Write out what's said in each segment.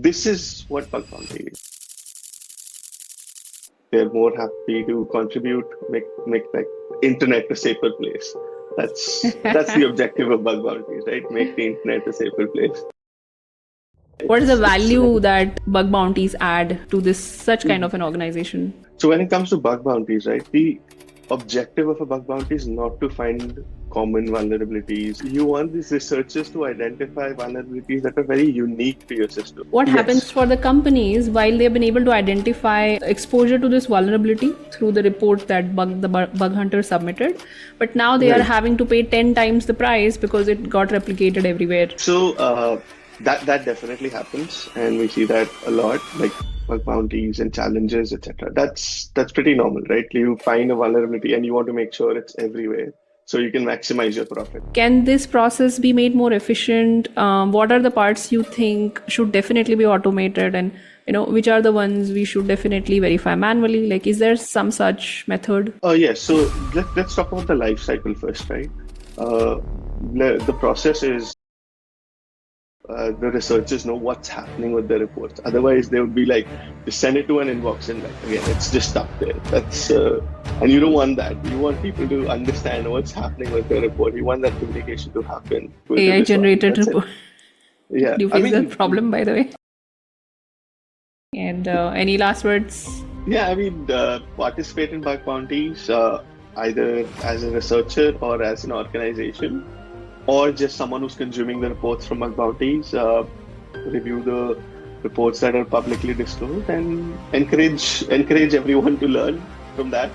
this is what bug bounty is. They're more happy to contribute, make like internet a safer place. That's the objective of bug bounties, right? Make the internet a safer place. What is the value that bug bounties add to this such kind of an organization? So when it comes to bug bounties, right, the objective of a bug bounty is not to find common vulnerabilities. You want these researchers to identify vulnerabilities that are very unique to your system. What happens for the companies while they've been able to identify exposure to this vulnerability through the report that the bug hunter submitted, but now they are having to pay 10 times the price because it got replicated everywhere. So that definitely happens, and we see that a lot, like bug bounties and challenges, etc. That's pretty normal, right? You find a vulnerability and you want to make sure it's everywhere so you can maximize your profit. Can this process be made more efficient? What are the parts you think should definitely be automated, and which are the ones we should definitely verify manually? Like, is there some such method? Yes. So let's talk about the life cycle first, right? The process is the researchers know what's happening with the reports. Otherwise, they would be like, just send it to an inbox and again, it's just stuck there. That's and you don't want that. You want people to understand what's happening with the report. You want that communication to happen. AI generated report. Yeah. Do you face that problem, by the way? And any last words? Yeah, participate in bug bounties either as a researcher or as an organization, or just someone who's consuming the reports from bug bounties. Review the reports that are publicly disclosed and encourage everyone to learn from that.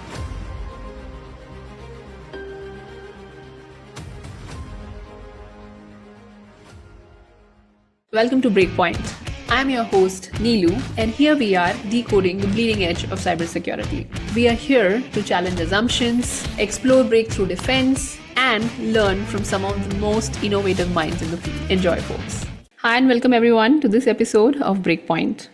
Welcome to Breakpoint. I'm your host, Neelu, and here we are decoding the bleeding edge of cybersecurity. We are here to challenge assumptions, explore breakthrough defense, and learn from some of the most innovative minds in the field. Enjoy, folks. Hi, and welcome everyone to this episode of Breakpoint.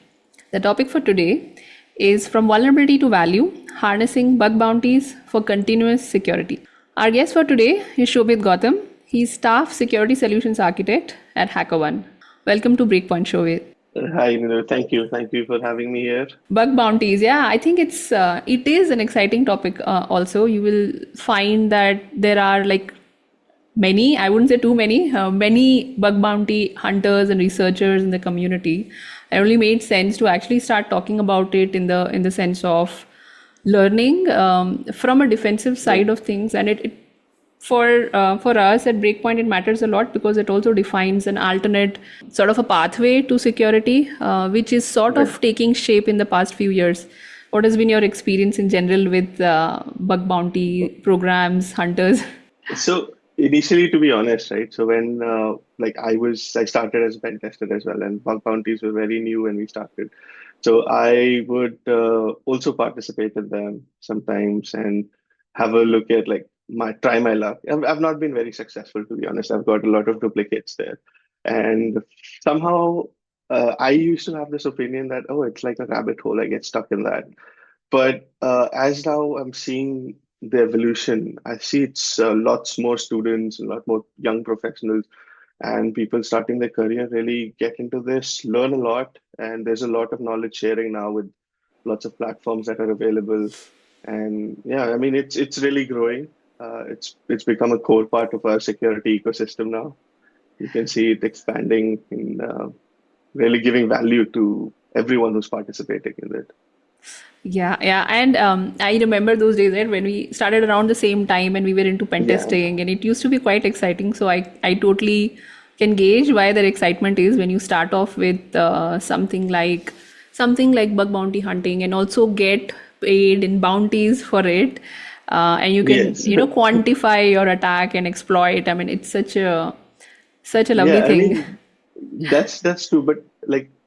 The topic for today is From Vulnerability to Value, Harnessing Bug Bounties for Continuous Security. Our guest for today is Shobhit Gautam. He's Staff Security Solutions Architect at HackerOne. Welcome to Breakpoint, Shobhit. Hi, Thank you for having me here. Bug bounties, yeah, I think it is an exciting topic. Also, you will find that there are like many, I wouldn't say too many, many bug bounty hunters and researchers in the community. It only made sense to actually start talking about it in the sense of learning from a defensive side of things, and it for us at Breakpoint, it matters a lot because it also defines an alternate sort of a pathway to security, which is sort of taking shape in the past few years. What has been your experience in general with bug bounty programs, hunters? So initially, to be honest, right? So when I started as a pen tester as well, and bug bounties were very new when we started. So I would also participate in them sometimes and have a look at try my luck. I've not been very successful, to be honest. I've got a lot of duplicates there. And somehow I used to have this opinion that, it's like a rabbit hole. I get stuck in that. But as now I'm seeing the evolution, I see it's lots more students, a lot more young professionals and people starting their career really get into this, learn a lot. And there's a lot of knowledge sharing now with lots of platforms that are available. And yeah, it's really growing. It's become a core part of our security ecosystem now. You can see it expanding and really giving value to everyone who's participating in it. Yeah. And I remember those days, right, when we started around the same time and we were into pen testing, and it used to be quite exciting. So I totally can gauge why that excitement is when you start off with something like bug bounty hunting and also get paid in bounties for it. And you can, quantify your attack and exploit. It's such a lovely thing. That's true. But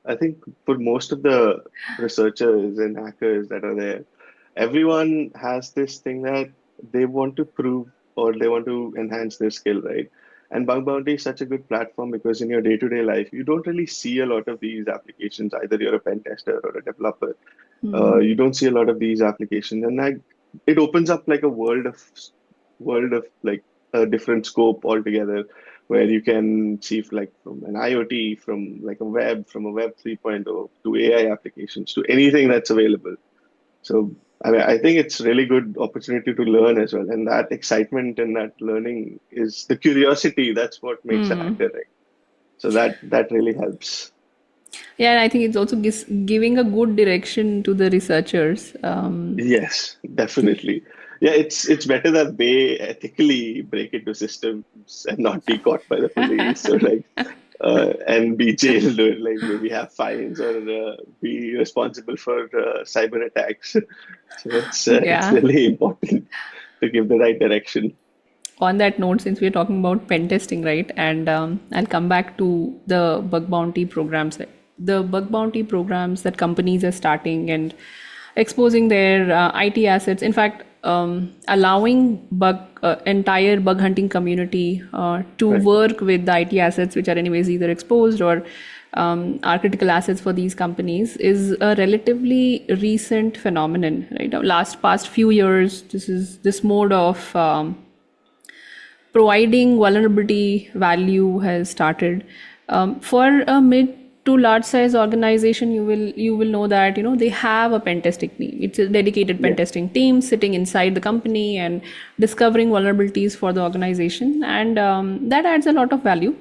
I think for most of the researchers and hackers that are there, everyone has this thing that they want to prove or they want to enhance their skill, right? And bug bounty is such a good platform because in your day-to-day life, you don't really see a lot of these applications. Either you're a pen tester or a developer. You don't see a lot of these applications, and it opens up like a world of like a different scope altogether, where you can see like from an IoT, from a web 3.0 to AI applications to anything that's available. So I mean, I think it's really good opportunity to learn as well. And that excitement and that learning is the curiosity. That's what makes a hacker, right? So that really helps. Yeah, and I think it's also giving a good direction to the researchers. Yes, definitely. Yeah, it's better that they ethically break into systems and not be caught by the police or like and be jailed or like maybe have fines or be responsible for cyber attacks. So it's Yeah. really important to give the right direction. On that note, since we're talking about pen testing, right? And I'll come back to the bug bounty programs. The bug bounty programs that companies are starting and exposing their IT assets. In fact, allowing entire bug hunting community to Right. work with the IT assets, which are anyways either exposed or are critical assets for these companies, is a relatively recent phenomenon. Right, past few years, this mode of providing vulnerability value has started. For a mid to large size organization, you will know that they have a pen testing team. It's a dedicated pen Yes. testing team sitting inside the company and discovering vulnerabilities for the organization, and that adds a lot of value.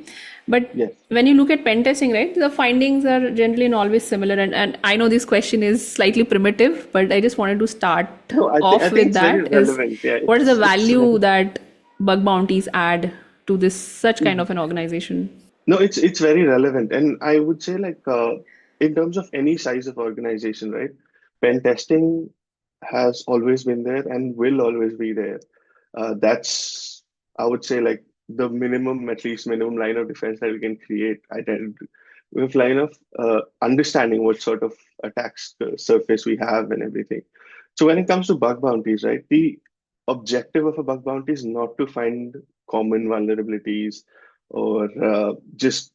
But Yes. when you look at pen testing, right, the findings are generally and always similar. And I know this question is slightly primitive, but I just wanted to start No, I off think with it's very that is relevant. Yeah, what is the it's value that bug bounties add to this such kind very, of an organization? no, it's very relevant, and I would say like in terms of any size of organization, right? Pen testing has always been there and will always be there. That's I would say like the minimum, at least minimum line of defense that we can create. With line of understanding what sort of attacks surface we have and everything. So when it comes to bug bounties, right? The objective of a bug bounty is not to find common vulnerabilities or just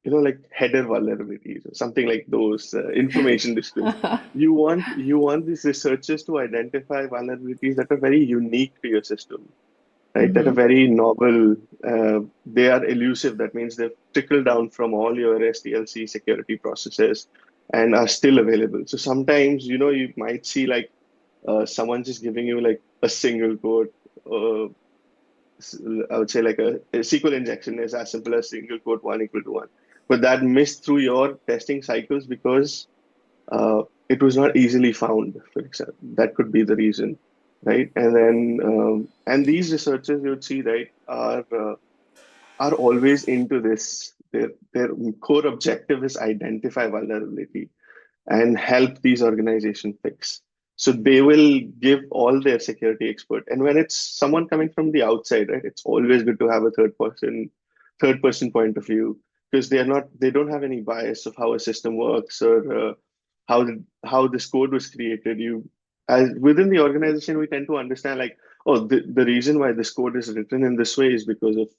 like header vulnerabilities or something like those information display. You want these researchers to identify vulnerabilities that are very unique to your system, right? That are very novel. They are elusive. That means they've trickled down from all your SDLC security processes and are still available. So sometimes you might see like someone just giving you like a single quote. Uh, I would say like a SQL injection is as simple as single quote one equal to one. But that missed through your testing cycles because it was not easily found, for example. That could be the reason, right? And then and these researchers you would see, right, are always into this. Their core objective is identify vulnerability and help these organizations fix. So they will give all their security expert. And when it's someone coming from the outside, right, it's always good to have a third person point of view because they don't have any bias of how a system works or how this code was created. As within the organization, we tend to understand like, oh, the reason why this code is written in this way is because of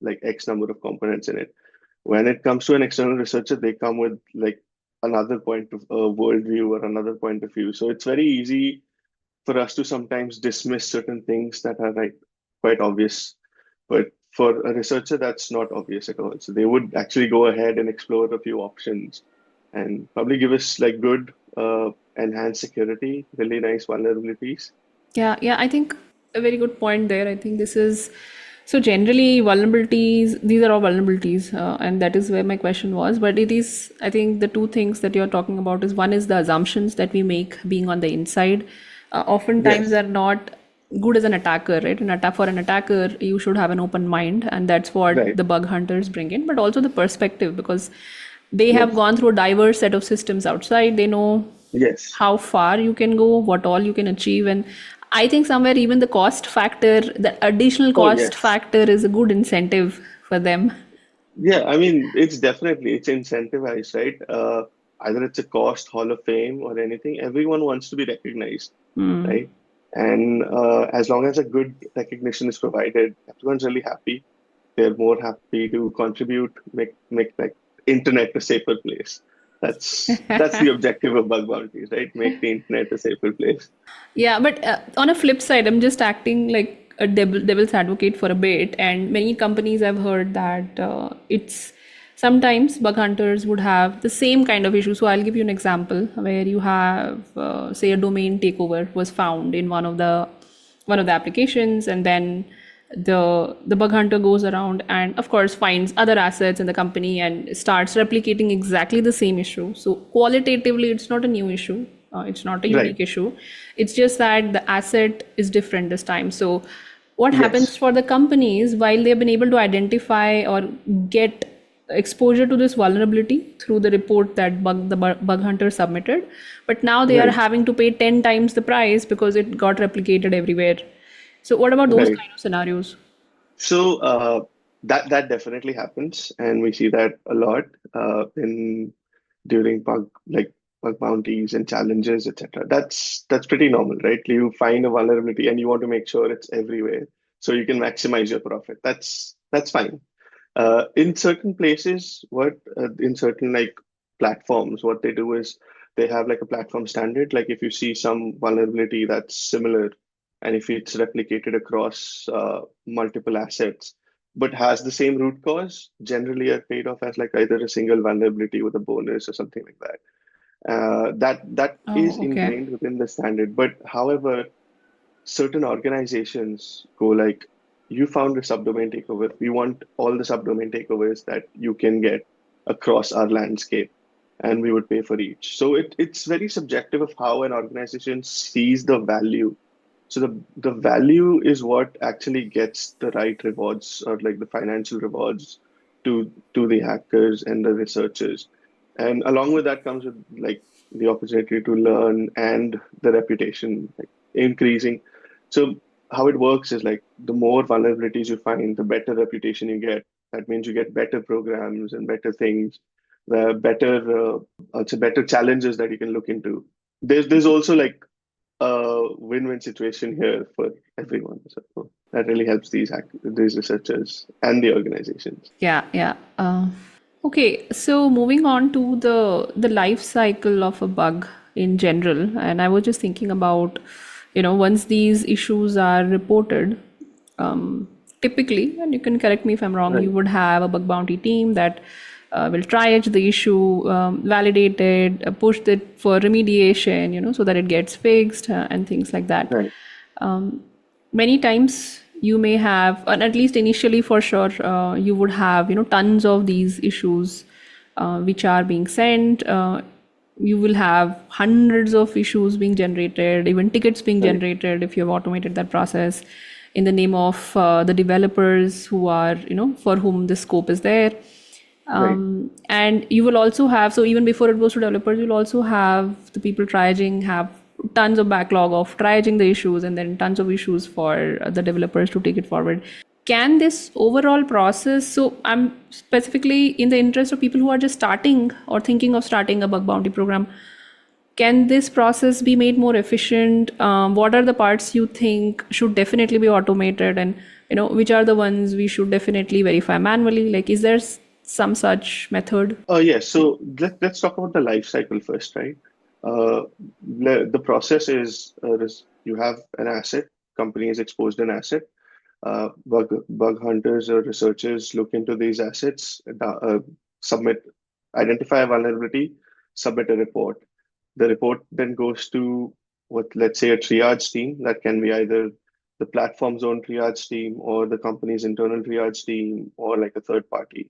like X number of components in it. When it comes to an external researcher, they come with like another point of worldview or another point of view. So it's very easy for us to sometimes dismiss certain things that are like quite obvious. But for a researcher, that's not obvious at all. So they would actually go ahead and explore a few options and probably give us like good enhanced security, really nice vulnerabilities. Yeah, yeah, I think a very good point there. I think this is so generally vulnerabilities, these are all vulnerabilities, and that is where my question was. But it is, I think, the two things that you're talking about is one is the assumptions that we make being on the inside, oftentimes Yes, are not good as an attacker, right? For an attacker, you should have an open mind, and that's what right. the bug hunters bring in, but also the perspective because they have Yes, gone through a diverse set of systems outside. They know yes. how far you can go, what all you can achieve. And I think somewhere even the cost factor, the additional Oh, cost yes. factor is a good incentive for them. Yeah, I mean, it's incentivized, right? Either it's a cost, Hall of Fame, or anything. Everyone wants to be recognized, right? And as long as a good recognition is provided, everyone's really happy. They're more happy to contribute, make like internet a safer place. That's the objective of bug bounties, right? Make the internet a safer place. Yeah, but on a flip side, I'm just acting like a devil's advocate for a bit, and many companies I've heard that it's sometimes bug hunters would have the same kind of issue. So I'll give you an example where you have, say, a domain takeover was found in one of the applications, and then the bug hunter goes around and of course finds other assets in the company and starts replicating exactly the same issue. So qualitatively, it's not a new issue. It's not a Right. unique issue. It's just that the asset is different this time. So what happens Yes. for the companies, while they've been able to identify or get exposure to this vulnerability through the report that bug hunter submitted, but now they are Right. having to pay 10 times the price because it got replicated everywhere. So what about those Right. kind of scenarios? So that definitely happens, and we see that a lot in during bug bounties and challenges, etc. That's pretty normal, right? You find a vulnerability and you want to make sure it's everywhere so you can maximize your profit. That's fine. In certain places, what in certain like platforms, what they do is they have like a platform standard. Like if you see some vulnerability that's similar, and if it's replicated across multiple assets, but has the same root cause, generally are paid off as like either a single vulnerability with a bonus or something like that. That is Oh, okay. ingrained within the standard. But however, certain organizations go like, you found a subdomain takeover. We want all the subdomain takeovers that you can get across our landscape, and we would pay for each. So it's very subjective of how an organization sees the value. So the value is what actually gets the right rewards or like the financial rewards to the hackers and the researchers. And along with that comes with like the opportunity to learn and the reputation like increasing. So how it works is like the more vulnerabilities you find, the better reputation you get. That means you get better programs and better things, the better challenges that you can look into. There's also like a win-win situation here for everyone. So that really helps these researchers and the organizations. Yeah, yeah. Okay, so moving on to the life cycle of a bug in general, and I was just thinking about, once these issues are reported, typically, and you can correct me if I'm wrong, Right, you would have a bug bounty team that will triage the issue, validate it, push it for remediation, so that it gets fixed, and things like that. right, Many times you may have, and at least initially for sure, you would have, tons of these issues which are being sent. You will have hundreds of issues being generated, even tickets being right, generated if you have automated that process in the name of the developers who are, for whom the scope is there. right. And you will also have, so even before it goes to developers, you'll also have the people triaging, have tons of backlog of triaging the issues, and then tons of issues for the developers to take it forward. Can this overall process, so I'm specifically in the interest of people who are just starting or thinking of starting a bug bounty program, can this process be made more efficient? What are the parts you think should definitely be automated, and which are the ones we should definitely verify manually? Like, is there some such method? Yes. So let's talk about the life cycle first, right? Uh, the process is you have an asset, company has exposed an asset. Bug hunters or researchers look into these assets, submit, identify a vulnerability, submit a report. The report then goes to what, let's say, a triage team that can be either the platform's own triage team or the company's internal triage team or like a third party.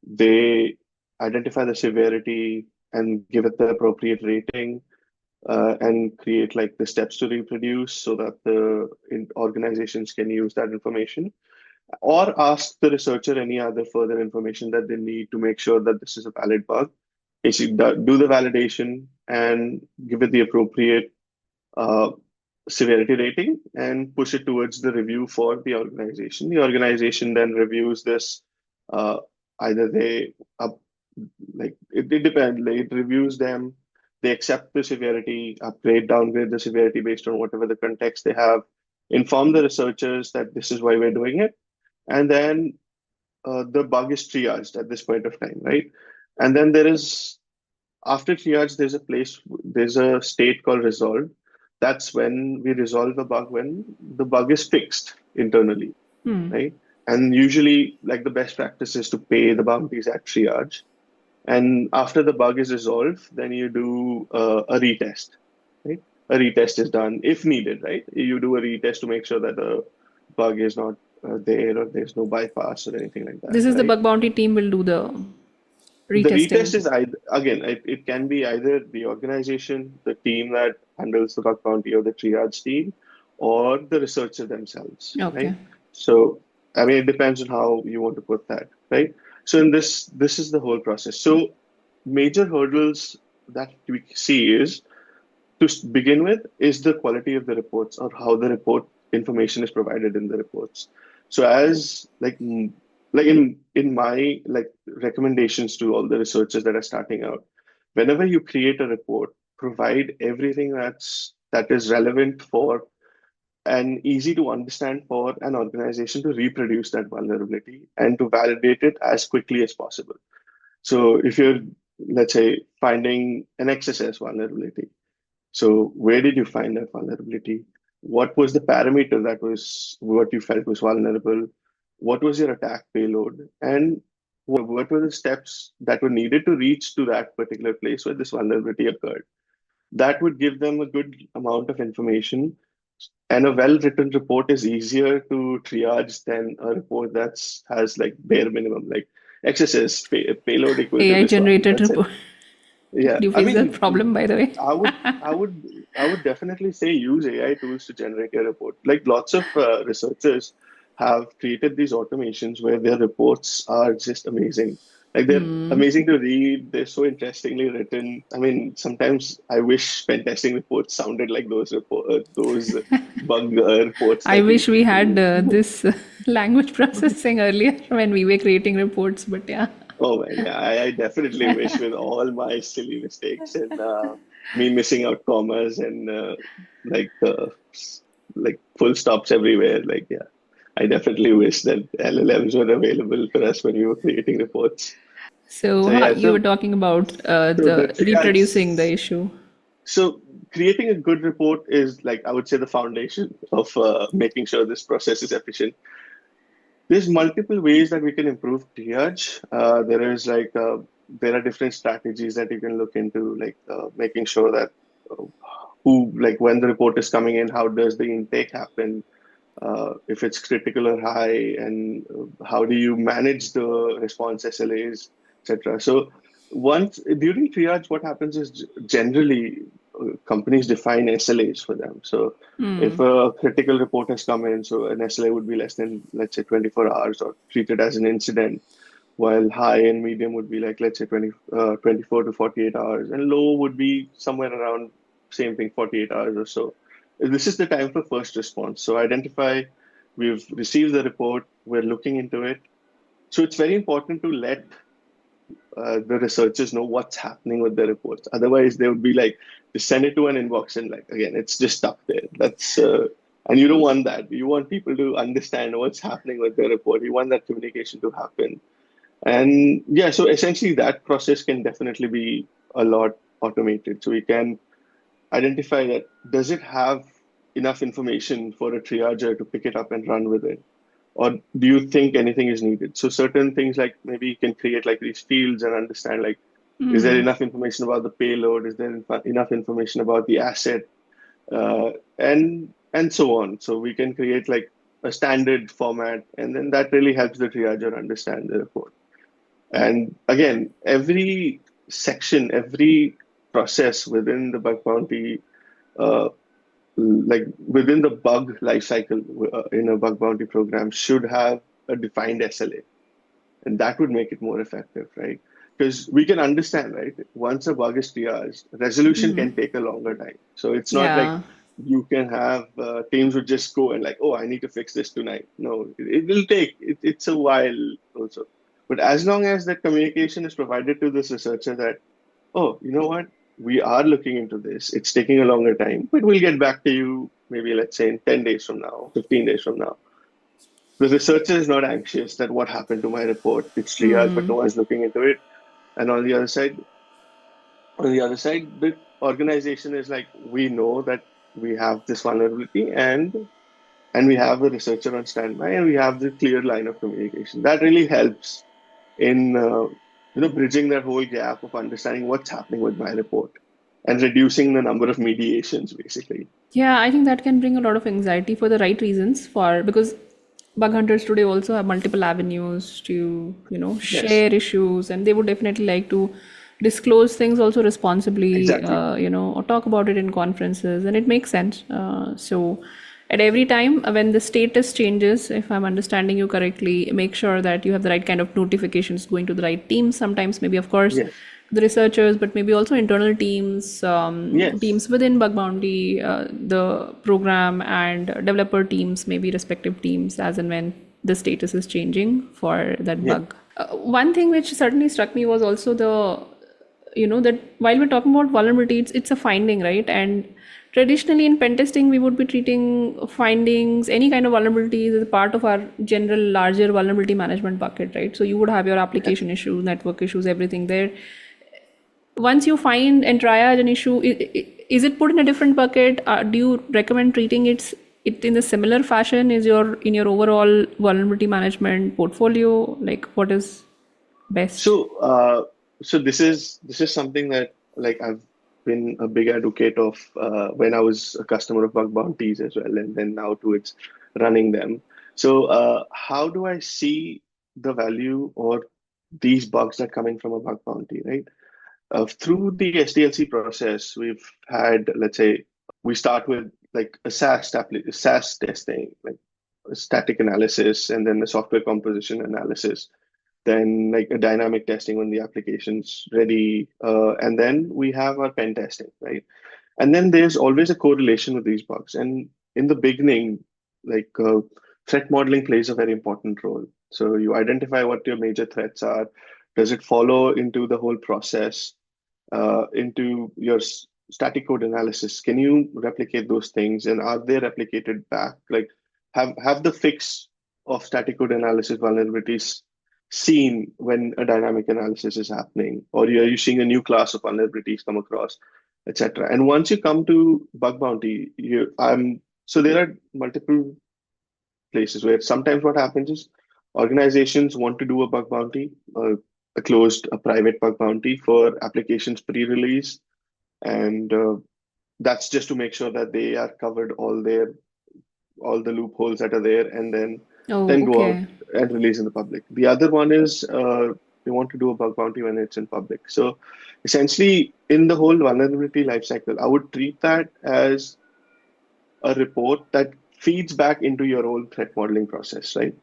They identify the severity and give it the appropriate rating and create like the steps to reproduce so that organizations can use that information or ask the researcher any other further information that they need to make sure that this is a valid bug. Basically, do the validation and give it the appropriate uh, severity rating and push it towards the review for the organization. The organization then reviews this. Uh, either they up like it depends. Like, it reviews them. They accept the severity, upgrade, downgrade the severity based on whatever the context they have. Inform the researchers that this is why we're doing it, and then the bug is triaged at this point of time, right? And then there is after triage, there's a state called resolved that's when we resolve a bug when the bug is fixed internally, right? And usually, like the best practice is to pay the bounties at triage. And after the bug is resolved, then you do a retest, right? A retest is done if needed, right? You do a retest to make sure that the bug is not there or there's no bypass or anything like that, This is the right? bug bounty team will do the The retest retesting. is either, again, it can be either the organization, the team that handles the bug bounty or the triage team, or the researcher themselves, Okay. right? So, I mean, it depends on how you want to put that, right? So, in this is the whole process. So, major hurdles that we see is begin with is the quality of the reports or how the report information is provided in the reports. So as like in my like recommendations to all the researchers that are starting out, whenever you create a report, provide everything that is relevant for and easy to understand for an organization to reproduce that vulnerability and to validate it as quickly as possible. So if you're, let's say, finding an XSS vulnerability, so where did you find that vulnerability? What was the parameter that was what you felt was vulnerable? What was your attack payload? And what were the steps that were needed to reach to that particular place where this vulnerability occurred? That would give them a good amount of information. And a well-written report is easier to triage than a report that's has like bare minimum, like XSS payload equal to AI this one. generated That's it. report. Yeah, Do you I face that mean, problem, by the way? I would, I would, I would definitely say use AI tools to generate your report. Like lots of researchers have created these automations where their reports are just amazing. Like they're amazing to read. They're so interestingly written. I mean, sometimes I wish pen testing reports sounded like those bug reports I that we wish we had do. this language processing earlier when we were creating reports, but yeah. Oh man, yeah, I definitely wish with all my silly mistakes and me missing out commas and like uh, like full stops everywhere. Like, yeah, I definitely wish that LLMs were available for us when we were creating reports. So So yeah, you were talking about so the the reproducing the triage. issue. So creating a good report is like I would say the foundation of making sure this process is efficient. There's multiple ways that we can improve triage. There are different strategies that you can look into, like making sure that uh, when the report is coming in, how does the intake happen? If it's critical or high, and how do you manage the response SLAs, etc. So once during triage, what happens is generally companies define SLAs for them. So if a critical report has come in, so an SLA would be less than, let's say, 24 hours or treated as an incident, while high and medium would be like, let's say, 24 to 48 hours, and low would be somewhere around same thing, 48 hours or so. This is the time for first response. So identify, we've received the report, we're looking into it. So it's very important to let the researchers know what's happening with the reports. Otherwise, they would be like, just send it to an inbox and like, again, it's just stuck there. And you don't want that. You want people to understand what's happening with the report. You want that communication to happen. And yeah, so essentially that process can definitely be a lot automated. So we can identify that does it have enough information for a triager to pick it up and run with it? Or do you think anything is needed? So certain things like maybe you can create like these fields and understand like, is there enough information about the payload? Is there enough information about the asset? And so on. So we can create like a standard format, and then that really helps the triager understand the report. And again, every section, every process within the bug bounty, uh, like within the bug lifecycle in a bug bounty program, should have a defined SLA, and that would make it more effective, right? Because we can understand, right? Once a bug is triaged, resolution can take a longer time. So it's not like Yeah. you can have teams would just go and like, oh, I need to fix this tonight. No, it will take. It's a while also. But as long as that communication is provided to this researcher that, oh, you know what, we are looking into this. It's taking a longer time, but we'll get back to you maybe let's say in 10 days from now, 15 days from now. The researcher is not anxious that what happened to my report. It's triage, but no one's looking into it. And on the other side, the organization is like, we know that we have this vulnerability, and we have a researcher on standby, and we have the clear line of communication. That really helps in bridging that whole gap of understanding what's happening with my report and reducing the number of mediations, basically. Yeah, I think that can bring a lot of anxiety for the right reasons, for because bug hunters today also have multiple avenues to, Yes, share issues, and they would definitely like to disclose things also responsibly, exactly. or talk about it in conferences, and it makes sense. So at every time when the status changes, if I'm understanding you correctly, make sure that you have the right kind of notifications going to the right teams. Sometimes maybe, of course, Yes, the researchers, but maybe also internal teams, yes, teams within Bug Bounty, the program, and developer teams, maybe respective teams, as and when the status is changing for that yeah. bug. One thing which certainly struck me was also that while we're talking about vulnerability, it's a finding, right? And traditionally in pen testing, we would be treating findings, any kind of vulnerabilities, as a part of our general larger vulnerability management bucket, right? So you would have your application issues, network issues, everything there. Once you find and triage an issue, is it put in a different bucket? Do you recommend treating it in a similar fashion? Is in your overall vulnerability management portfolio? Like, what is best? So, so this is something that like I've been a big advocate of when I was a customer of Bug Bounties as well, and then now towards running them. So, how do I see the value or these bugs that coming from a bug bounty, right? Through the SDLC process, we've had, let's say, we start with like a SAS testing, like a static analysis, and then the software composition analysis, then like a dynamic testing when the application's ready, and then we have our pen testing, right? And then there's always a correlation with these bugs. And in the beginning, like threat modeling plays a very important role. So you identify what your major threats are. Does it follow into the whole process, into your static code analysis? Can you replicate those things, and are they replicated back? Like, have the fix of static code analysis vulnerabilities seen when a dynamic analysis is happening, or are you seeing a new class of vulnerabilities come across, etc. And once you come to bug bounty, so there are multiple places where sometimes what happens is organizations want to do a bug bounty, a private bug bounty for applications pre-release, and that's just to make sure that they are covered all the loopholes that are there, and Oh, then go out okay. and release in the public. The other one is they want to do a bug bounty when it's in public. So essentially, in the whole vulnerability lifecycle, I would treat that as a report that feeds back into your own threat modeling process, right?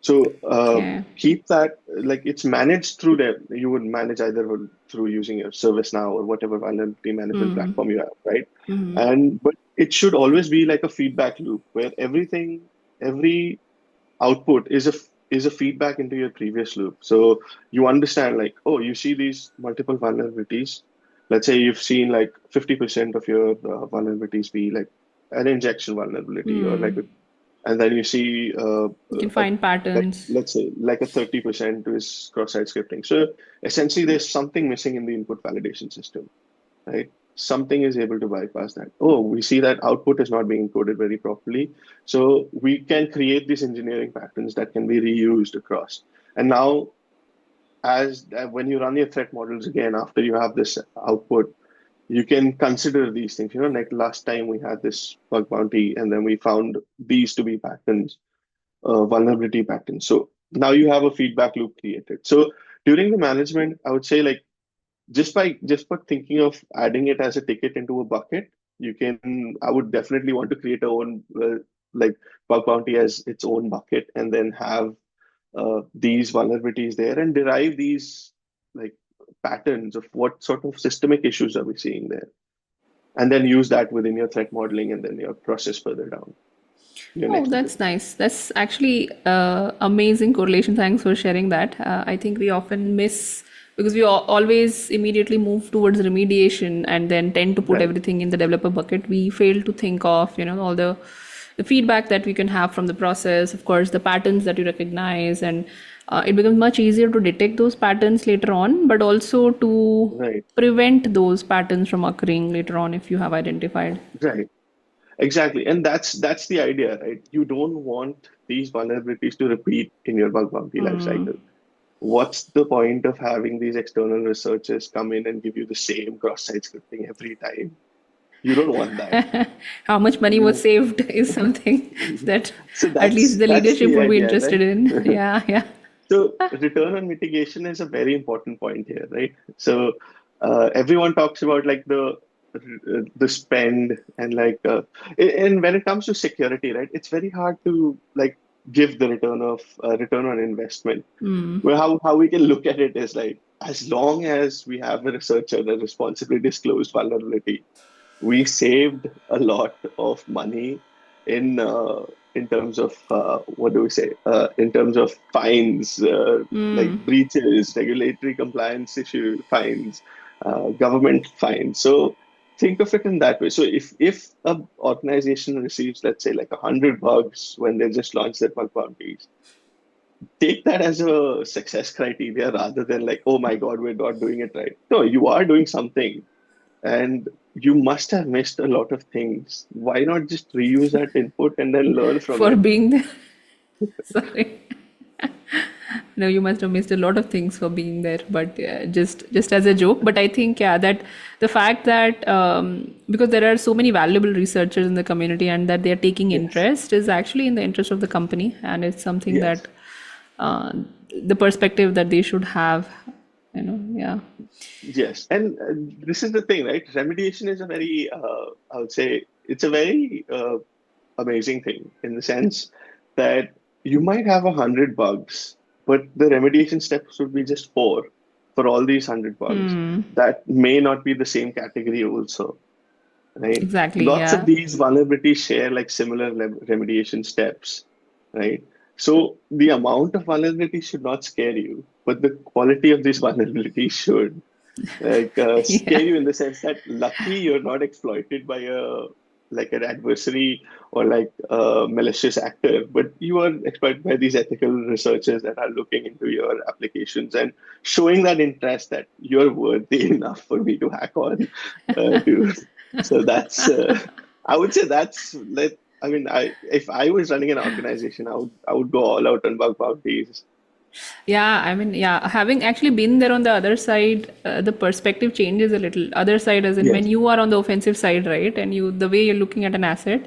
So Okay. keep that, like, it's managed through them. You would manage either through using your ServiceNow or whatever vulnerability management platform you have, right? And but it should always be like a feedback loop where every output is a feedback into your previous loop. So you understand, like, oh, you see these multiple vulnerabilities. Let's say you've seen like 50% of your vulnerabilities be like an injection vulnerability, or like and then you see You can a, find like, patterns. let's say like a 30% is cross-site scripting. So essentially there's something missing in the input validation system, right? Something is able to bypass that. Oh, we see that output is not being encoded very properly. So we can create these engineering patterns that can be reused across. And now, as when you run your threat models again, after you have this output, you can consider these things. Like last time we had this bug bounty, and then we found these to be patterns, vulnerability patterns. So now you have a feedback loop created. So during the management, I would say, like, just by thinking of adding it as a ticket into a bucket, you can. I would definitely want to create a own like bug bounty as its own bucket, and then have these vulnerabilities there, and derive these like patterns of what sort of systemic issues are we seeing there, and then use that within your threat modeling and then your process further down your Oh, next that's iteration. nice. That's actually amazing correlation. Thanks for sharing that. I think we often miss because we always immediately move towards remediation and then tend to put Right, everything in the developer bucket. We fail to think of, all the feedback that we can have from the process, of course, the patterns that you recognize, and it becomes much easier to detect those patterns later on, but also to right, prevent those patterns from occurring later on if you have identified. right. Exactly. And that's the idea, right? You don't want these vulnerabilities to repeat in your bug bounty life cycle. What's the point of having these external researchers come in and give you the same cross-site scripting every time? You don't want that. How much money was You saved is something that so at least the that's leadership the would be idea, interested right? in. Yeah, yeah. So return on mitigation is a very important point here, right? So everyone talks about like the spend and like and when it comes to security, right? It's very hard to like give the return on investment. Well, how we can look at it is like as long as we have a researcher that responsibly disclosed vulnerability, we saved a lot of money in in terms of what do we say in terms of fines, like breaches, regulatory compliance issue fines, government fines. So think of it in that way. So if a organization receives, let's say, like 100 bugs when they just launch their bug bounties, take that as a success criteria rather than like, oh my God, we're not doing it right. No, you are doing something and you must have missed a lot of things. Why not just reuse that input and then learn from For it? being there. Sorry. No, you must have missed a lot of things for being there, but just as a joke. But I think, yeah, that the fact that because there are so many valuable researchers in the community and that they are taking Yes, interest is actually in the interest of the company, and it's something yes, that uh, the perspective that they should have, yeah. yes. And this is the thing, right? Remediation is a very, I would say, it's a very amazing thing in the sense that you might have 100 bugs, but the remediation steps would be just four for all these 100 bugs. That may not be the same category also, right? Exactly, Lots of yeah. these vulnerabilities share like similar remediation steps, right? So the amount of vulnerability should not scare you, but the quality of these vulnerabilities should like scare Yeah. you in the sense that lucky you're not exploited by a like an adversary or like a malicious actor, but you are exploited by these ethical researchers that are looking into your applications and showing that interest that you're worthy enough for me to hack on to. So that's I would say that's like I mean I if I was running an organization, I would go all out on bug bounties. Yeah, I mean, yeah, having actually been there on the other side, the perspective changes a little. Other side, as in when Yes, you are on the offensive side, right? And the way you're looking at an asset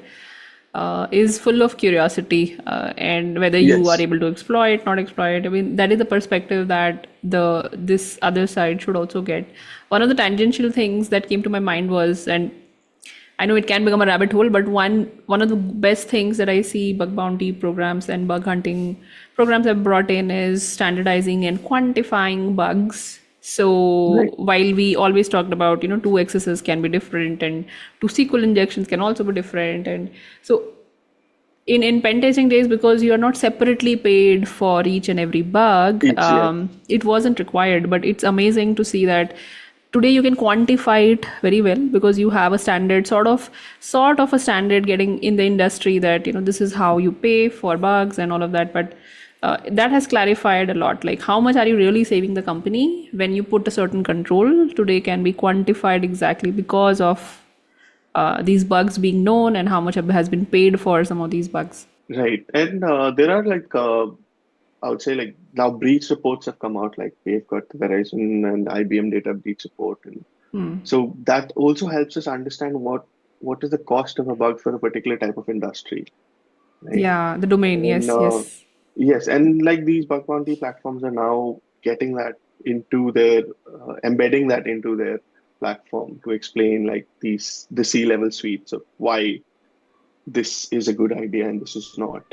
is full of curiosity, and whether you are yes, able to exploit, not exploit. I mean, that is the perspective that this other side should also get. One of the tangential things that came to my mind was, and I know it can become a rabbit hole, but one of the best things that I see bug bounty programs and bug hunting programs have brought in is standardizing and quantifying bugs. So right, while we always talked about, two accesses can be different and two SQL injections can also be different. And so in pen testing days, because you are not separately paid for each and every bug, each yes, it wasn't required. But it's amazing to see that today you can quantify it very well because you have a standard sort of a standard getting in the industry that this is how you pay for bugs and all of that. But that has clarified a lot, like how much are you really saving the company when you put a certain control today can be quantified exactly because of these bugs being known and how much has been paid for some of these bugs. right. And there are like I would say like now breach reports have come out. Like we've got the Verizon and IBM data breach report, and so that also helps us understand what is the cost of a bug for a particular type of industry, right? Yeah, the domain. And Yes, yes. yes, and like these bug bounty platforms are now getting that into their embedding that into their platform to explain like the C-level suites of why this is a good idea and this is not.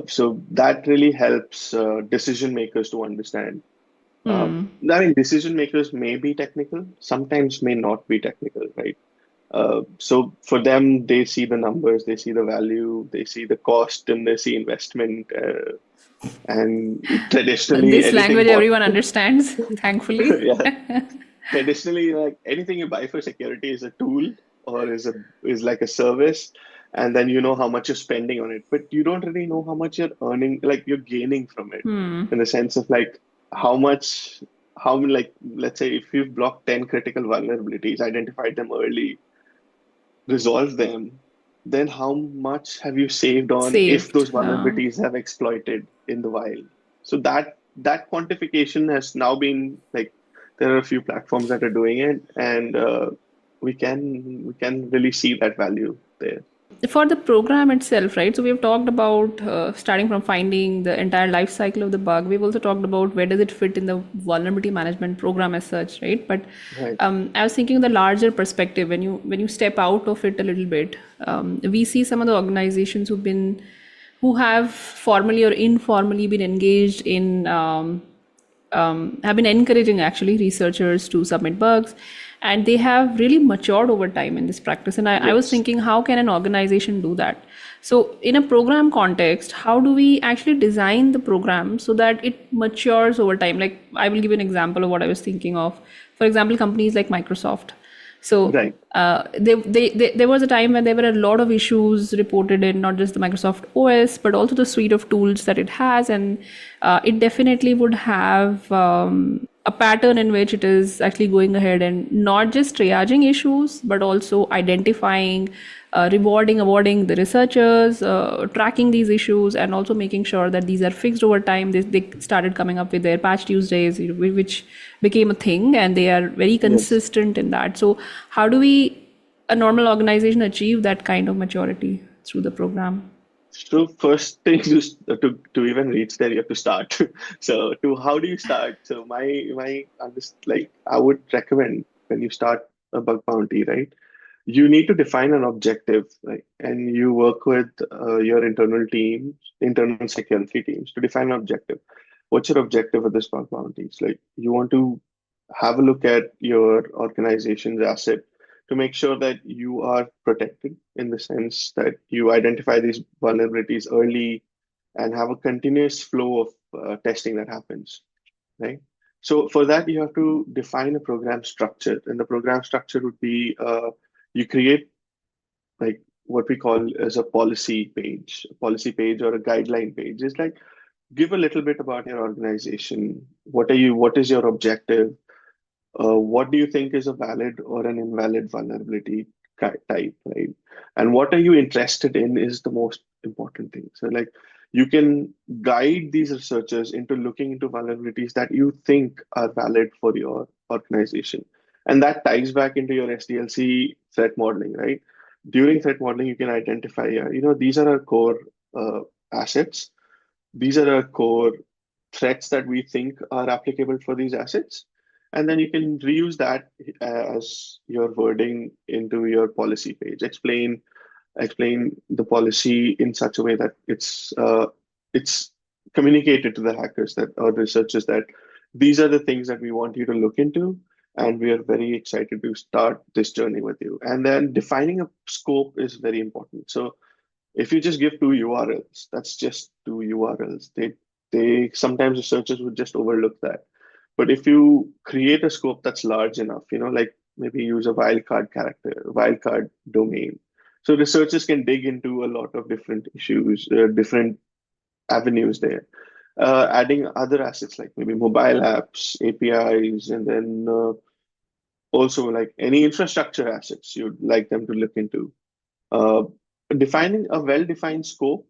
So that really helps decision makers to understand. I mean, decision makers may be technical, sometimes may not be technical, right? So for them, they see the numbers, they see the value, they see the cost, and they see investment. And traditionally, This anything language bought, everyone understands, thankfully. yeah, traditionally, like anything you buy for security is a tool or is like a service, and then you know how much you're spending on it, but you don't really know how much you're earning, like you're gaining from it, in the sense of like how much, like let's say if you've blocked 10 critical vulnerabilities, identified them early, resolve them, then how much have you saved on if Saved. those vulnerabilities have exploited in the wild? So that quantification has now been like there are a few platforms that are doing it, and we can really see that value there. For the program itself, right? So we've talked about starting from finding the entire life cycle of the bug. We've also talked about where does it fit in the vulnerability management program as such, right? But Right. I was thinking the larger perspective when you step out of it a little bit. We see some of the organizations who have formally or informally been engaged in have been encouraging actually researchers to submit bugs, and they have really matured over time in this practice. And I was Yes. thinking, how can an organization do that? So in a program context, how do we actually design the program so that it matures over time? Like, I will give you an example of what I was thinking of. For example, companies like Microsoft. So Right. there was a time when there were a lot of issues reported in not just the Microsoft OS, but also the suite of tools that it has. And it definitely would have a pattern in which it is actually going ahead and not just triaging issues, but also identifying, rewarding, awarding the researchers, tracking these issues, and also making sure that these are fixed over time. They started coming up with their patch Tuesdays, which became a thing, and they are very Yes. consistent in that. So, how do a normal organization, achieve that kind of maturity through the program? So first thing to even reach there, you have to start. So to how do you start? So like I would recommend when you start a bug bounty, right? You need to define an objective, right? And you work with your internal teams, internal security teams to define an objective. What's your objective with this bug bounties? Like you want to have a look at your organization's asset to make sure that you are protected in the sense that you identify these vulnerabilities early and have a continuous flow of testing that happens, right? So for that, you have to define a program structure, and the program structure would be you create like what we call as a policy page or a guideline page. It's like give a little bit about your organization. What is your objective? What do you think is a valid or an invalid vulnerability type, right? And what are you interested in is the most important thing. So, like, you can guide these researchers into looking into vulnerabilities that you think are valid for your organization. And that ties back into your SDLC threat modeling, right? During threat modeling, you can identify, these are our core uh, assets. These are our core threats that we think are applicable for these assets. And then you can reuse that as your wording into your policy page. Explain the policy in such a way that it's communicated to the hackers that or researchers that these are the things that we want you to look into, and we are very excited to start this journey with you. And then defining a scope is very important. So if you just give two URLs, that's just two URLs. They sometimes researchers would just overlook that. But if you create a scope that's large enough, like maybe use a wildcard character, wildcard domain. So researchers can dig into a lot of different issues, different avenues there. Adding other assets like maybe mobile apps, APIs, and then also like any infrastructure assets you'd like them to look into. Uh, Defining a well-defined scope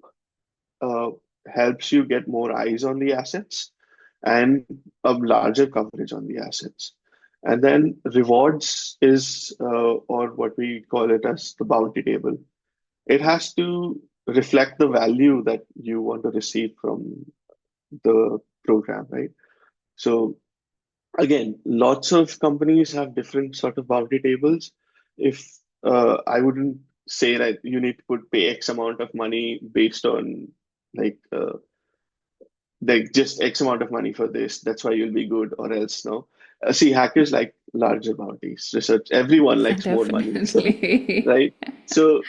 uh, helps you get more eyes on the assets and a larger coverage on the assets. And then rewards is, or what we call it as the bounty table. It has to reflect the value that you want to receive from the program, right? So again, lots of companies have different sort of bounty tables. If I wouldn't say that you need to pay X amount of money based on like just X amount of money for this. That's why you'll be good, or else no. See, hackers like larger bounties. Research. Everyone likes more money. So Definitely. right. So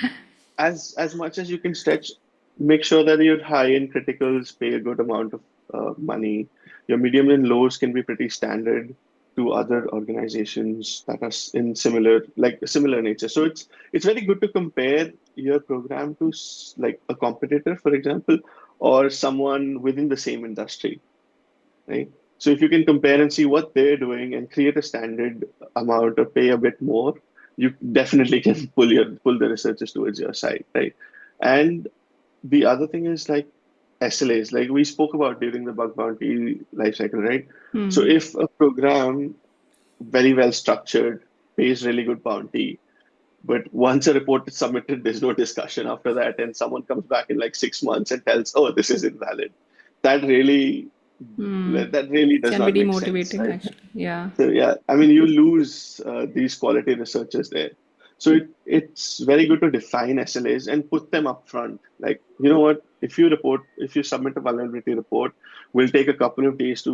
as much as you can stretch, make sure that your high end criticals pay a good amount of money. Your medium and lows can be pretty standard to other organizations that are in similar nature. So it's very good to compare your program to like a competitor, for example, or someone within the same industry, right? So if you can compare and see what they're doing and create a standard amount or pay a bit more, you definitely can pull the researchers towards your side, right? And the other thing is like SLAs, like we spoke about during the bug bounty lifecycle, right? So Hmm. if a program very well structured pays really good bounty, but once a report is submitted, there's no discussion after that, and someone comes back in like 6 months and tells, "Oh, this is invalid." That really, Hmm. that really does Can be not make sense, demotivating, right? actually. Yeah. So yeah, I mean, you lose these quality researchers there. So it's very good to define SLAs and put them up front. Like, you know what, if you submit a vulnerability report, we'll take a couple of days to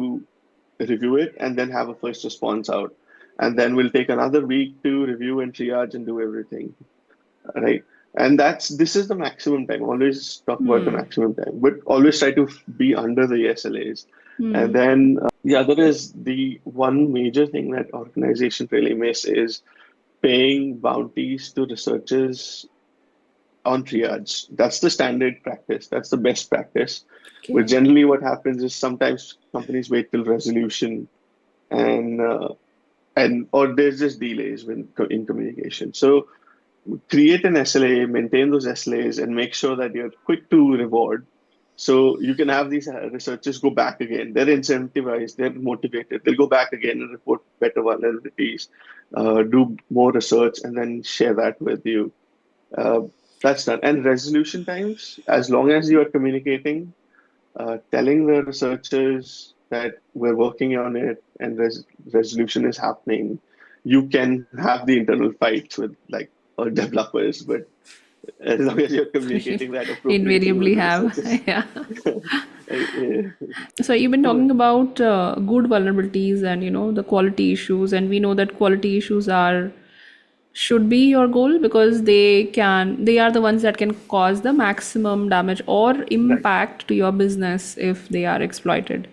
review it and then have a first response out. And then we'll take another week to review and triage and do everything, right? And this is the maximum time. Always talk about the Hmm. maximum time, but always try to be under the SLAs. And Hmm. then the other is the one major thing that organizations really miss is paying bounties to researchers on triage. That's the standard practice. That's the best practice. But Okay. generally, what happens is sometimes companies wait till resolution and or there's just delays in communication. So create an SLA, maintain those SLAs, and make sure that you're quick to reward. So you can have these researchers go back again. They're incentivized, they're motivated. They'll go back again and report better vulnerabilities, do more research, and then share that with you. Uh, that's done. And resolution times, as long as you are communicating, telling the researchers that we're working on it and resolution is happening, you can have the internal fights with like developers, but as long as you're communicating that appropriately with Invariably the have. researchers. Yeah. Yeah. So you've been So, talking about good vulnerabilities and the quality issues, and we know that quality issues are should be your goal because they are the ones that can cause the maximum damage or right, impact to your business if they are exploited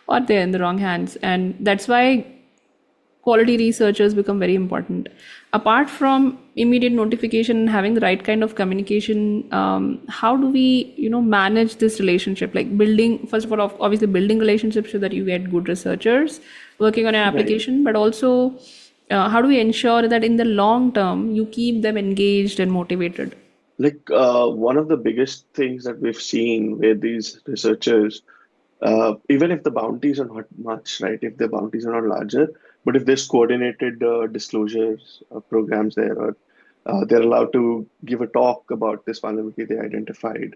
or they're in the wrong hands. And that's why quality researchers become very important. Apart from immediate notification and having the right kind of communication, how do we manage this relationship, like building, first of all, obviously building relationships so that you get good researchers working on an right. application, but also how do we ensure that in the long term you keep them engaged and motivated? Like one of the biggest things that we've seen with these researchers, even if the bounties are not much, right? If the bounties are not larger, but if there's coordinated disclosures programs there, or they're allowed to give a talk about this vulnerability they identified,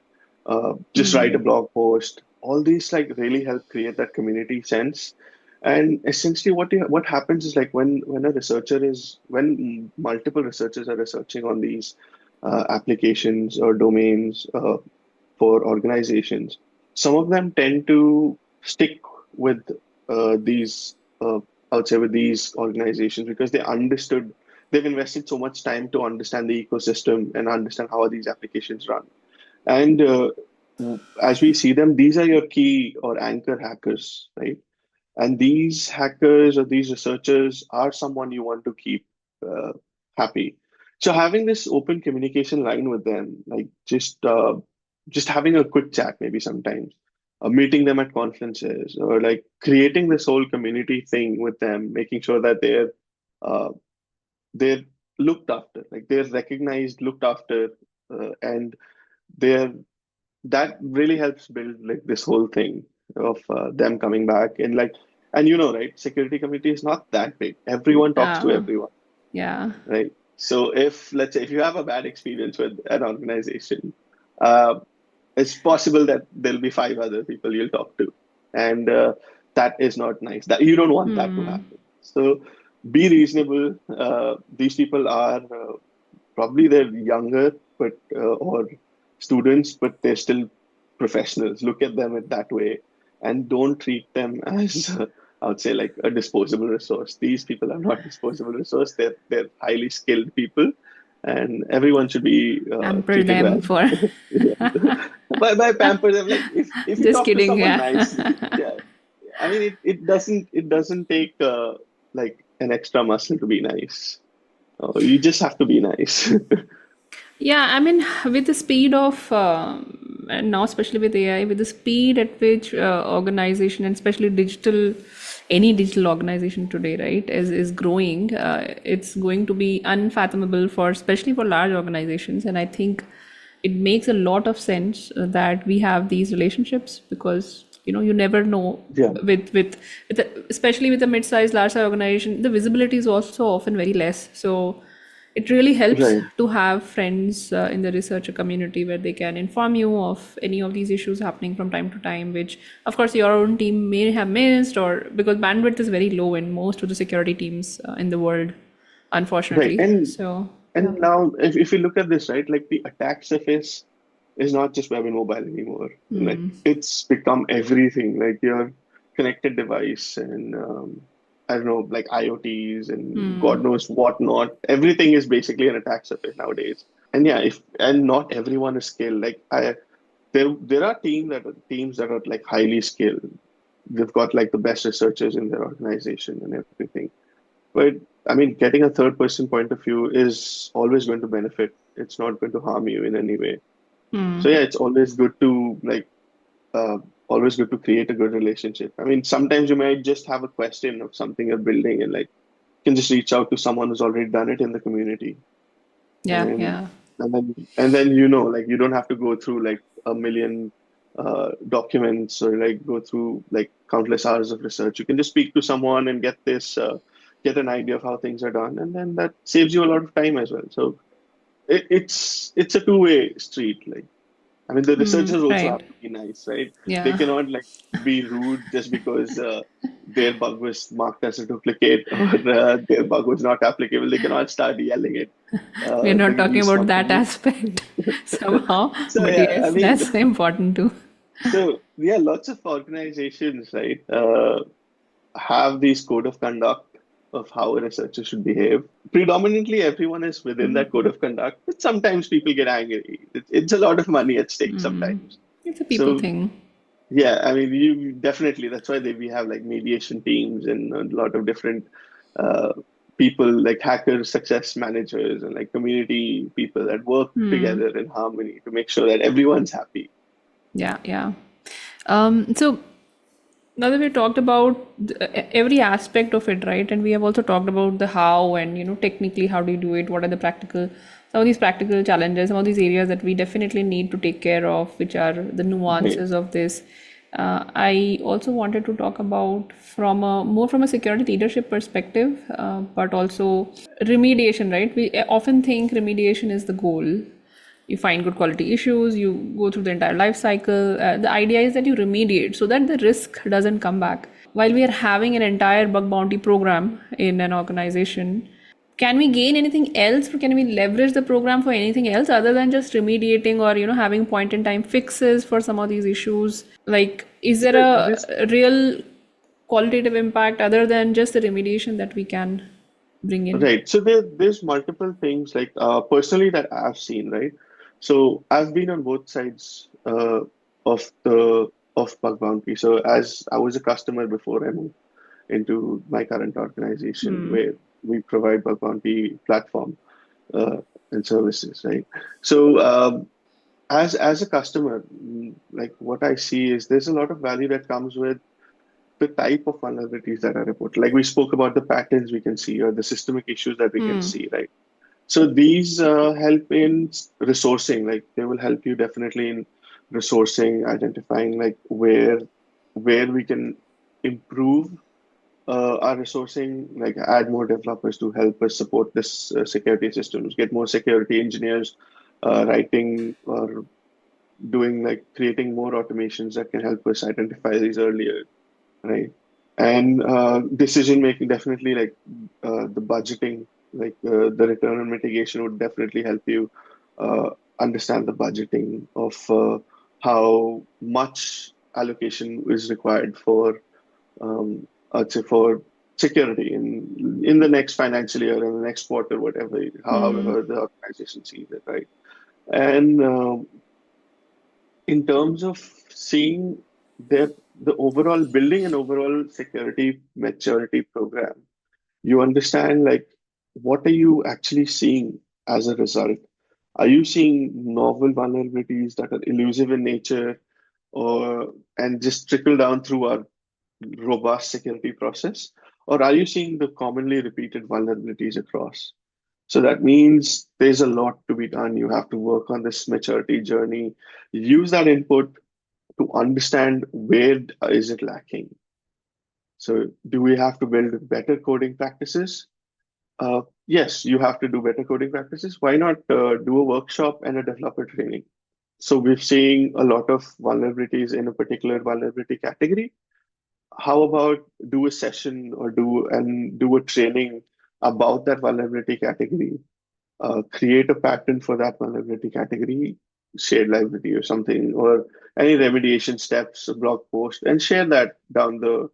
just write a Hmm. blog post. All these like really help create that community sense. And essentially, what happens is like when a researcher is when multiple researchers are researching on these applications or domains for organizations, some of them tend to stick with these, I would say, with these organizations because they've invested so much time to understand the ecosystem and understand how these applications run. And as we see them, these are your key or anchor hackers, right? And these hackers or these researchers are someone you want to keep uh, happy. So having this open communication line with them, like just having a quick chat, maybe sometimes, meeting them at conferences, or like creating this whole community thing with them, making sure that uh, they're looked after, like they're recognized, looked after, and they're that really helps build like this whole thing of them coming back and like, and right, security community is not that big. Everyone talks to uh, everyone, yeah. right? So if let's say if you have a bad experience with an organization, uh, it's possible that there'll be five other people you'll talk to, and that is not nice. That you don't want that to Hmm. happen. So be reasonable. These people are probably they're younger, but or students, but they're still professionals. Look at them in that way, and don't treat them as I would say like a disposable resource. These people are not disposable resource. They're highly skilled people, and everyone should be Pamper treated them well. for Yeah. By pamper them, like if you just talk to kidding, someone yeah. nicely, yeah. I mean, it doesn't take like an extra muscle to be nice. You just have to be nice. Yeah, I mean, with the speed of and now especially with AI, with the speed at which organization and especially any digital organization today, right, is growing, it's going to be unfathomable for especially for large organizations. And I think it makes a lot of sense that we have these relationships, because you never know Yeah, especially with a mid-sized large size organization, the visibility is also often very less. So it really helps right. to have friends in the researcher community where they can inform you of any of these issues happening from time to time, which of course your own team may have missed, or because bandwidth is very low in most of the security teams in the world, Right. unfortunately. And So and now if you look at this, right, like the attack surface is not just web and mobile anymore. Like it's become everything, like your connected device and I don't know, like IoTs and God knows what not. Everything is basically an attack surface nowadays. And yeah, if and not everyone is skilled. Like I there are teams that are like highly skilled. They've got like the best researchers in their organization and everything. But I mean, getting a third person point of view is always going to benefit. It's not going to harm you in any way. So yeah, it's uh, always good to create a good relationship. I mean, sometimes you might just have a question of something you're building, and like you can just reach out to someone who's already done it in the community, yeah, and yeah. then like you don't have to go through like a million documents or like go through like countless hours of research. You can just speak to someone and get an idea of how things are done, and then that saves you a lot of time as well. So it's a two-way street. Like I mean, the researchers also Right. have to be nice, right? They Yeah. cannot like be rude just because their bug was marked as a duplicate or their bug was not applicable. They cannot start yelling at We are the not talking release about that company. aspect somehow, So but yeah, I yes, mean, that's important too. so yeah, lots of organizations, right, have these code of conduct of how a researcher should behave. Predominantly, everyone is within that code of conduct, but sometimes people get angry. It's a lot of money at stake sometimes. It's a people So thing. yeah, I mean, you definitely. That's why we have like mediation teams and a lot of different uh, people, like hackers, success managers, and like community people that work together in harmony to make sure that everyone's happy. Yeah, yeah. So now that we talked about every aspect of it, right, and we have also talked about the how and technically how do you do it, what are the practical, some of these practical challenges, some of these areas that we definitely need to take care of, which are the Right. nuances of this. I also wanted to talk about from a more from a security leadership perspective, but also remediation, right? We often think remediation is the goal. You find good quality issues, you go through the entire life cycle. The idea is that you remediate so that the risk doesn't come back. While we are having an entire bug bounty program in an organization, can we gain anything else, or can we leverage the program for anything else other than just remediating, or having point in time fixes for some of these issues? Like, is there So this a real qualitative impact other than just the remediation that we can bring in? Right. So there's multiple things like personally that I've seen, right? So I've been on both sides of the of bug bounty. So as I was a customer before I moved into my current organization where we provide bug bounty platform uh, and services, right? So as a customer, like what I see is there's a lot of value that comes with the type of vulnerabilities that are reported. Like we spoke about the patterns we can see or the systemic issues that we can see, right? So these help in resourcing. Like they will help you definitely in resourcing, identifying like where we can improve our resourcing, like add more developers to help us support this security systems, get more security engineers writing or doing like creating more automations that can help us identify these earlier, right? And decision making definitely like the budgeting, like the return on mitigation would definitely help you uh, understand the budgeting of how much allocation is required for I'd say for security in the next financial year and the next quarter, whatever, however the organization sees it, right? And in terms of seeing the overall building and overall security maturity program, you understand like what are you actually seeing as a result. Are you seeing novel vulnerabilities that are elusive in nature, or and just trickle down through our robust security process? Or are you seeing the commonly repeated vulnerabilities across? So that means there's a lot to be done. You have to work on this maturity journey, use that input to understand where is it lacking. So do we have to build better coding practices? Yes, you have to do better coding practices. Why not do a workshop and a developer training? So we're seeing a lot of vulnerabilities in a particular vulnerability category. How about do a session or do a training about that vulnerability category? Create a pattern for that vulnerability category, shared library or something, or any remediation steps, a blog post, and share that down the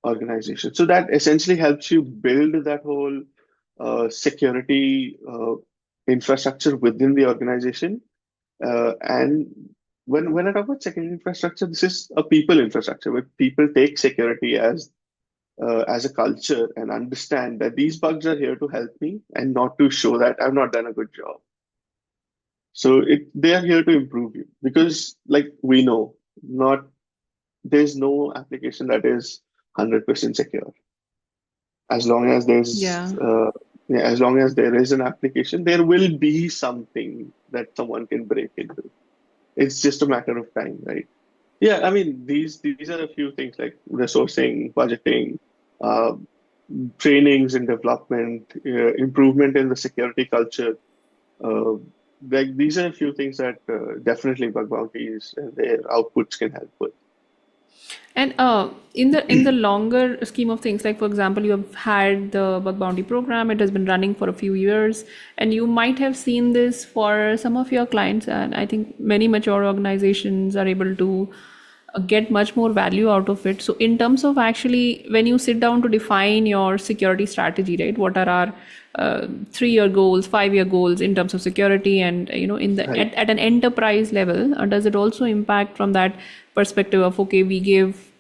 organization. So that essentially helps you build that whole security infrastructure within the organization. And when I talk about security infrastructure, this is a people infrastructure where people take security as a culture and understand that these bugs are here to help me and not to show that I've not done a good job. So they are here to improve you because, like we know, not there's no application that is 100% secure. As long as there's Yeah. yeah, as long as there is an application, there will be something that someone can break into. It's just a matter of time, right? Yeah, I mean these are a few things like resourcing, budgeting, uh, trainings and development, improvement in the security culture. Uh, like these are a few things that definitely bug bounties and their outputs can help with. And in the longer scheme of things, like for example, you have had the bug bounty program, it has been running for a few years, and you might have seen this for some of your clients, and I think many mature organizations are able to get much more value out of it. So in terms of actually when you sit down to define your security strategy, right, what are our 3-year goals, 5-year goals in terms of security, and in the Right. at an enterprise level, does it also impact from that perspective of, okay, we give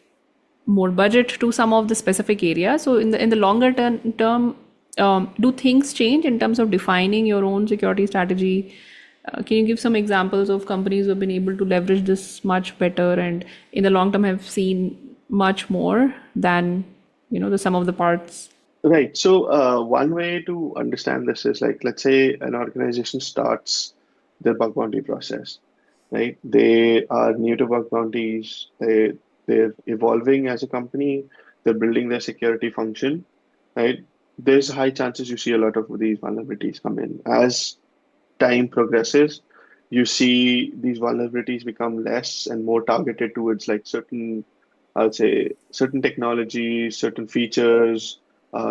more budget to some of the specific areas? So in the longer term, do things change in terms of defining your own security strategy? Can you give some examples of companies who have been able to leverage this much better and in the long term have seen much more than the sum of the parts? Right. So one way to understand this is like, let's say an organization starts their bug bounty process, right? They are new to bug bounties. They're evolving as a company. They're building their security function, right? There's high chances you see a lot of these vulnerabilities come in. As time progresses, you see these vulnerabilities become less and more targeted towards like certain, I would say, certain technologies, certain features,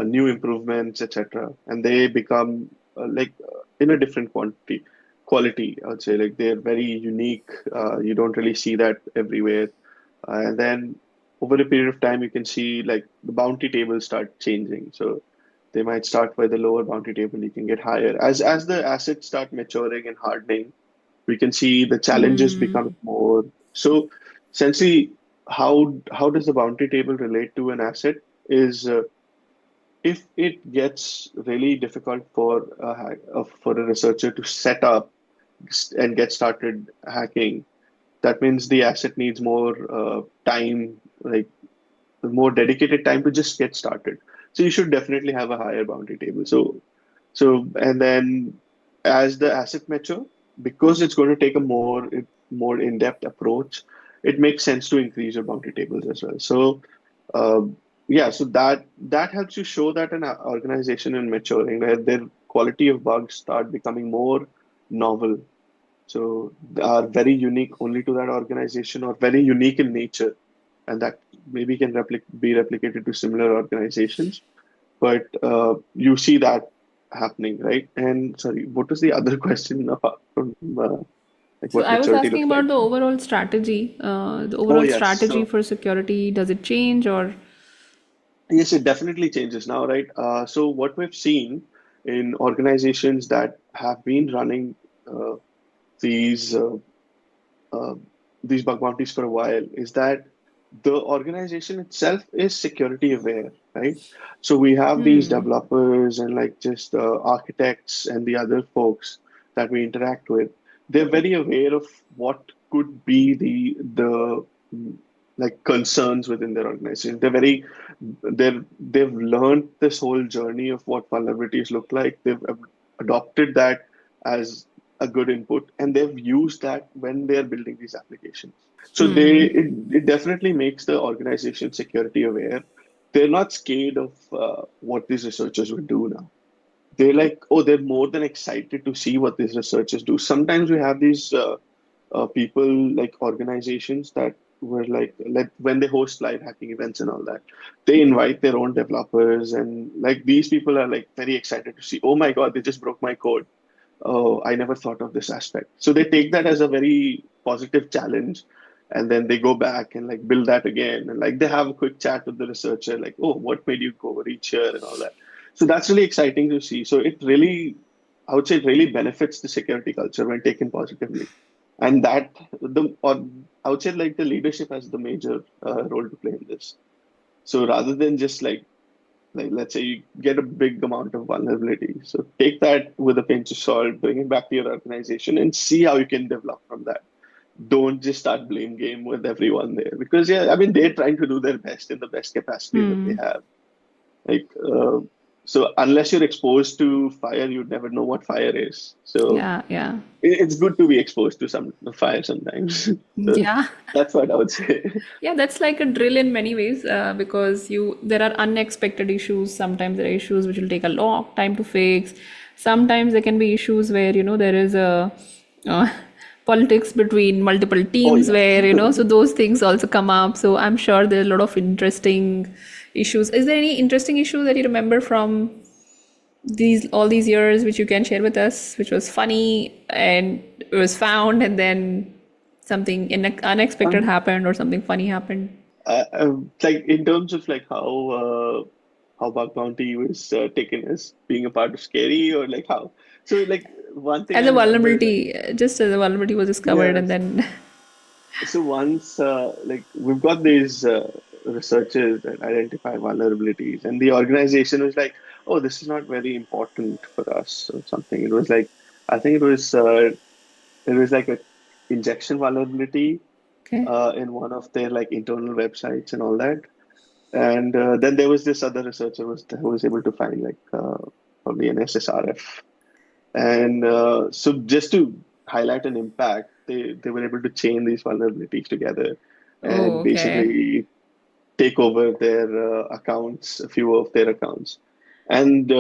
new improvements, etc. And they become in a different quality. I would say like they're very unique. You don't really see that everywhere. And then over a period of time, you can see like the bounty tables start changing. So they might start by the lower bounty table, you can get higher. As the assets start maturing and hardening, we can see the challenges become more. So essentially, how does the bounty table relate to an asset is if it gets really difficult for a researcher to set up and get started hacking, that means the asset needs more time, like more dedicated time to just get started. So you should definitely have a higher bounty table. And then as the asset mature, because it's going to take a more in-depth approach, it makes sense to increase your bounty tables as well. So uh, yeah, so that helps you show that an organization is maturing, where their quality of bugs start becoming more novel. So they are very unique only to that organization or very unique in nature, and that maybe can be replicated to similar organizations. But you see that happening, right? And sorry, what was the other question apart from like So what I was maturity asking looks like? about the overall strategy. The Oh overall yes, strategy so for security, does it change or? yes, it definitely changes now, right? So what we've seen in organizations that have been running uh, these uh, uh, these bug bounties for a while is that the organization itself is security aware, right? So we have these developers and like just architects and the other folks. that we interact with, they're very aware of what could be the like concerns within their organization. They've learned this whole journey of what vulnerabilities look like. They've adopted that as a good input, and they've used that when they're building these applications. So it definitely makes the organization security aware. They're not scared of what these researchers would do now. They're like, oh, they're more than excited to see what these researchers do. Sometimes we have these people, like organizations that were like when they host live hacking events and all that, they invite their own developers, and like these people are like very excited to see, oh my God, they just broke my code. Oh, I never thought of this aspect. So they take that as a very positive challenge, and then they go back and like build that again, and like they have a quick chat with the researcher, like, oh, what made you go reach here and all that. So that's really exciting to see. So it really, I would say, it really benefits the security culture when taken positively, and that the or I would say like the leadership has the major role to play in this. So rather than just like let's say you get a big amount of vulnerability, so take that with a pinch of salt, bring it back to your organization, and see how you can develop from that. Don't just start blame game with everyone there, because yeah, I mean they're trying to do their best in the best capacity that they have. Like so unless you're exposed to fire, you'd never know what fire is. So Yeah, yeah. it's good to be exposed to some fire sometimes. So Yeah. that's what I would say. Yeah, that's like a drill in many ways, because there are unexpected issues. Sometimes there are issues which will take a long time to fix. Sometimes there can be issues where, there is a uh, politics between multiple Oh teams yeah. where, so those things also come up. So I'm sure there are a lot of interesting issues. Is there any interesting issue that you remember from all these years which you can share with us, which was funny and it was found and then something unexpected Um, happened or something funny happened? like in terms of like how bug bounty was taken as being a part of scary, or like how. So like one thing As I a remember is like, vulnerability, just as a vulnerability was discovered, and yes. then So once like we've got these researchers that identify vulnerabilities, and the organization was like, oh, this is not very important for us or something. It was like, I think it was like a injection vulnerability okay. in one of their like internal websites and all that. And then there was this other researcher who was able to find like probably an SSRF. And so just to highlight an impact, they were able to chain these vulnerabilities together Oh, and okay. basically take over their accounts, a few of their accounts. And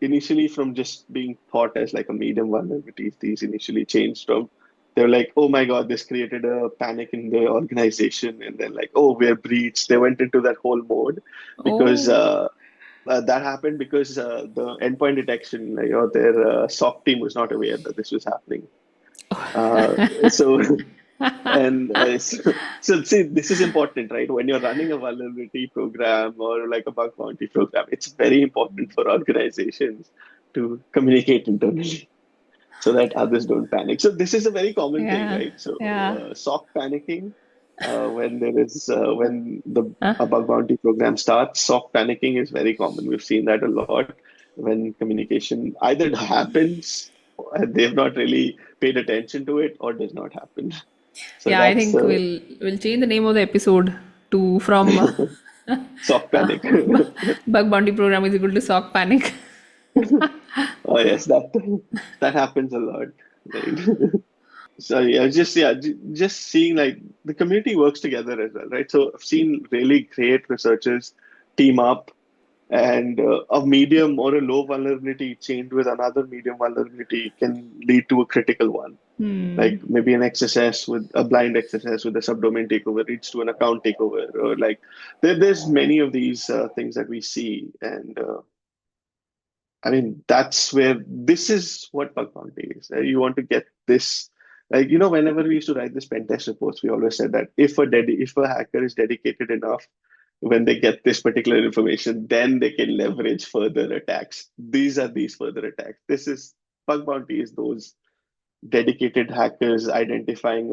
initially, from just being thought as like a medium vulnerabilities, these initially changed from, they were like, oh my God, this created a panic in the organization. And then like, oh, we're breached. They went into that whole mode because Oh. that happened because the endpoint detection, like, or their SOC team was not aware that this was happening. So and so see, this is important, right? When you're running a vulnerability program or like a bug bounty program, it's very important for organizations to communicate internally so that others don't panic. So this is a very common thing, Yeah, right? So yeah. SOC panicking when there is when the Huh? a bug bounty program starts, SOC panicking is very common. We've seen that a lot when communication either happens, and they've not really paid attention to it, or does not happen. So Yeah, I that's think we'll change the name of the episode to from SOC panic. Bug Bounty Program is equal to Sock Panic. Oh yes, that happens a lot, right? So yeah, just seeing like the community works together as well, right? So I've seen really great researchers team up, and a medium or a low vulnerability chained with another medium vulnerability can lead to a critical one. Like maybe an XSS with a blind XSS with a subdomain takeover leads to an account takeover, or like there's many of these things that we see, and I mean, that's where this is what bug bounty is. You want to get this, like, whenever we used to write this pen test reports, we always said that if a hacker is dedicated enough, when they get this particular information, then they can leverage further attacks. These are these further attacks. This is bug bounty is those dedicated hackers identifying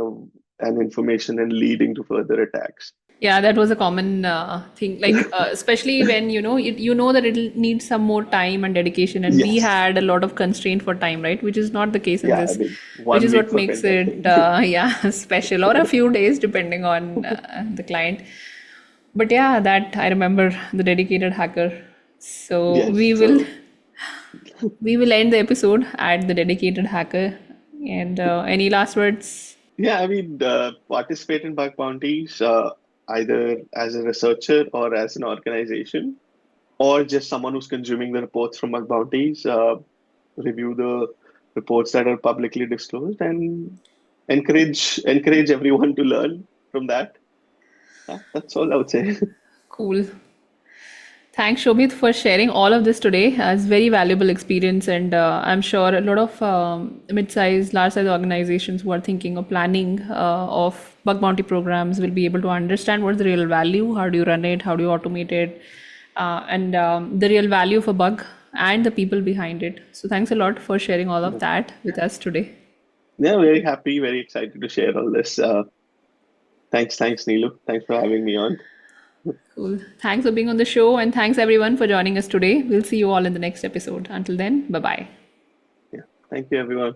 an information and leading to further attacks. Yeah, that was a common thing. Like, especially when you know that it'll need some more time and dedication, and we Yes. had a lot of constraint for time, right? Which is not the case in Yeah, I this, mean, which one is week what for makes pen it, testing. yeah, special, or a few days depending on the client. But yeah, that I remember the dedicated hacker. So Yes. So we will end the episode at the dedicated hacker. And any last words? yeah, I mean, participate in bug bounties, either as a researcher or as an organization, or just someone who's consuming the reports from bug bounties. Review the reports that are publicly disclosed and encourage everyone to learn from that. Yeah, that's all I would say. Cool. Thanks, Shobhit, for sharing all of this today. It's very valuable experience, and I'm sure a lot of mid-sized, large-sized organizations who are thinking of planning of bug bounty programs will be able to understand what's the real value, how do you run it, how do you automate it, and the real value of a bug and the people behind it. So, thanks a lot for sharing all of Yeah, that with us today. yeah, very happy, very excited to share all this. Thanks, Neelu. Thanks for having me on. Cool. Thanks for being on the show, and thanks everyone for joining us today. We'll see you all in the next episode. Until then, bye bye. Yeah, thank you, everyone.